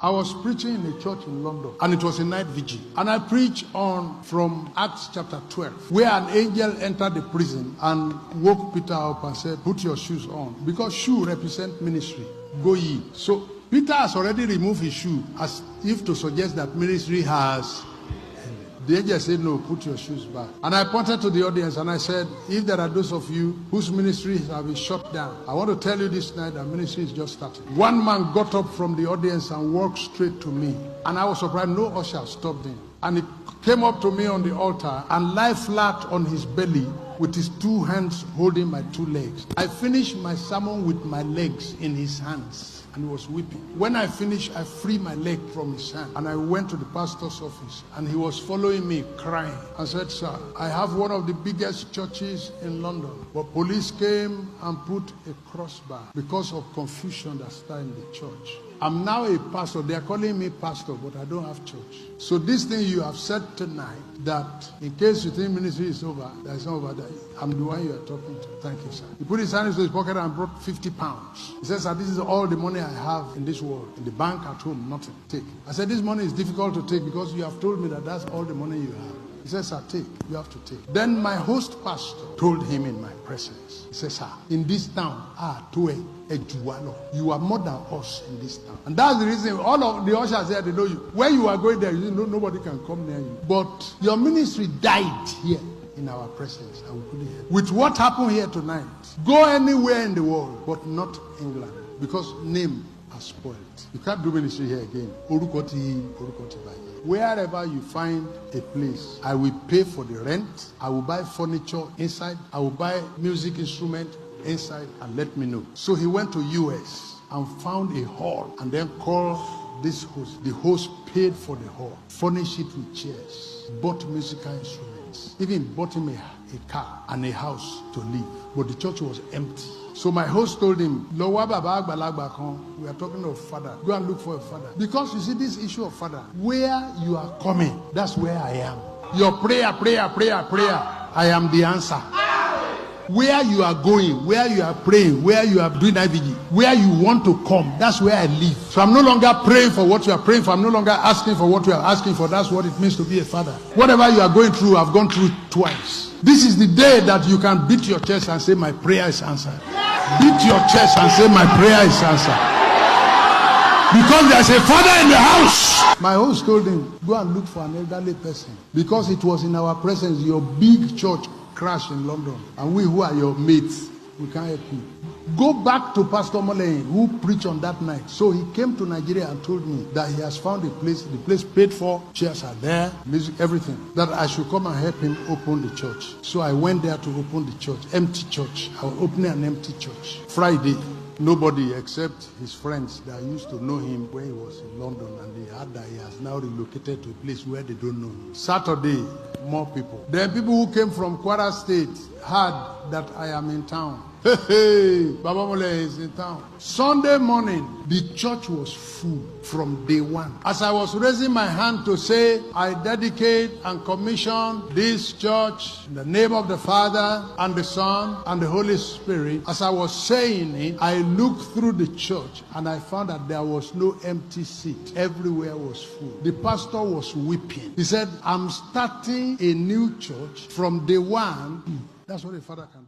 I was preaching in a church in London, and it was a night vigil. And I preached on from Acts chapter 12, where an angel entered the prison and woke Peter up and said, "Put your shoes on," because shoe represent ministry. Go ye. So Peter has already removed his shoe, as if to suggest that ministry has. The angel said, "No, put your shoes back." And I pointed to the audience and I said, if there are those of you whose ministries have been shut down, I want to tell you this night that ministry is just starting. One man got up from the audience and walked straight to me. And I was surprised, no usher stopped him. And he came up to me on the altar and lay flat on his belly with his two hands holding my two legs. I finished my sermon with my legs in his hands. And he was weeping. When I finished, I freed my leg from his hand and I went to the pastor's office, and he was following me crying and said, "Sir, I have one of the biggest churches in London, but police came and put a crossbar because of confusion that started in the church. I'm now a pastor. They are calling me pastor, but I don't have church. So this thing you have said tonight, that in case you think ministry is over, that is not over, that I'm the one you are talking to. Thank you, sir." He put his hand into his pocket and brought 50 pounds. He said, "Sir, this is all the money I have in this world. In the bank, at home, nothing. Take." I said, "This money is difficult to take because you have told me that that's all the money you have." He said, "Sir, take. You have to take." Then my host pastor told him in my presence, he said, "Sir, in this town, you are more than us in this town." And that's the reason all of the ushers here, they know you. Where you are going there, you know nobody can come near you. But your ministry died here in our presence, and we couldn't help. With what happened here tonight, go anywhere in the world, but not England, because name has spoiled. You can't do ministry here again. Wherever you find a place, I will pay for the rent. I will buy furniture inside. I will buy music instrument inside, and let me know. So he went to US and found a hall and then called this host. The host paid for the hall, furnished it with chairs, bought musical instruments, even bought him a car and a house to live. But the church was empty. So my host told him, we are talking of father. Go and look for a father. Because you see this issue of father, where you are coming, that's where I am. Your prayer. I am the answer. Where you are going, where you are praying, where you are doing IVG, where you want to come, that's where I live. So I'm no longer praying for what you are praying for. I'm no longer asking for what you are asking for. That's what it means to be a father. Whatever you are going through, I've gone through twice. This is the day that you can beat your chest and say, "My prayer is answered." Beat your chest and say, "My prayer is answered." Because there's a father in the house. My host told him, go and look for an elderly person. Because it was in our presence, your big church crashed in London. And we who are your mates, we can't help you. Go back to Pastor Molein, who preached on that night. So he came to Nigeria and told me that he has found a place, the place paid for, chairs are there, music, everything, that I should come and help him open the church. So I went there to open the church, empty church. I was opening an empty church. Friday, nobody except his friends that used to know him when he was in London, and they heard that he has now relocated to a place where they don't know him. Saturday, more people. Then people who came from Kwara State heard that I am in town. Hey, Baba Mole is in town. Sunday morning, the church was full from day one. As I was raising my hand to say, I dedicate and commission this church in the name of the Father and the Son and the Holy Spirit, as I was saying it, I looked through the church and I found that there was no empty seat. Everywhere was full. The pastor was weeping. He said, "I'm starting a new church from day one." That's what a father can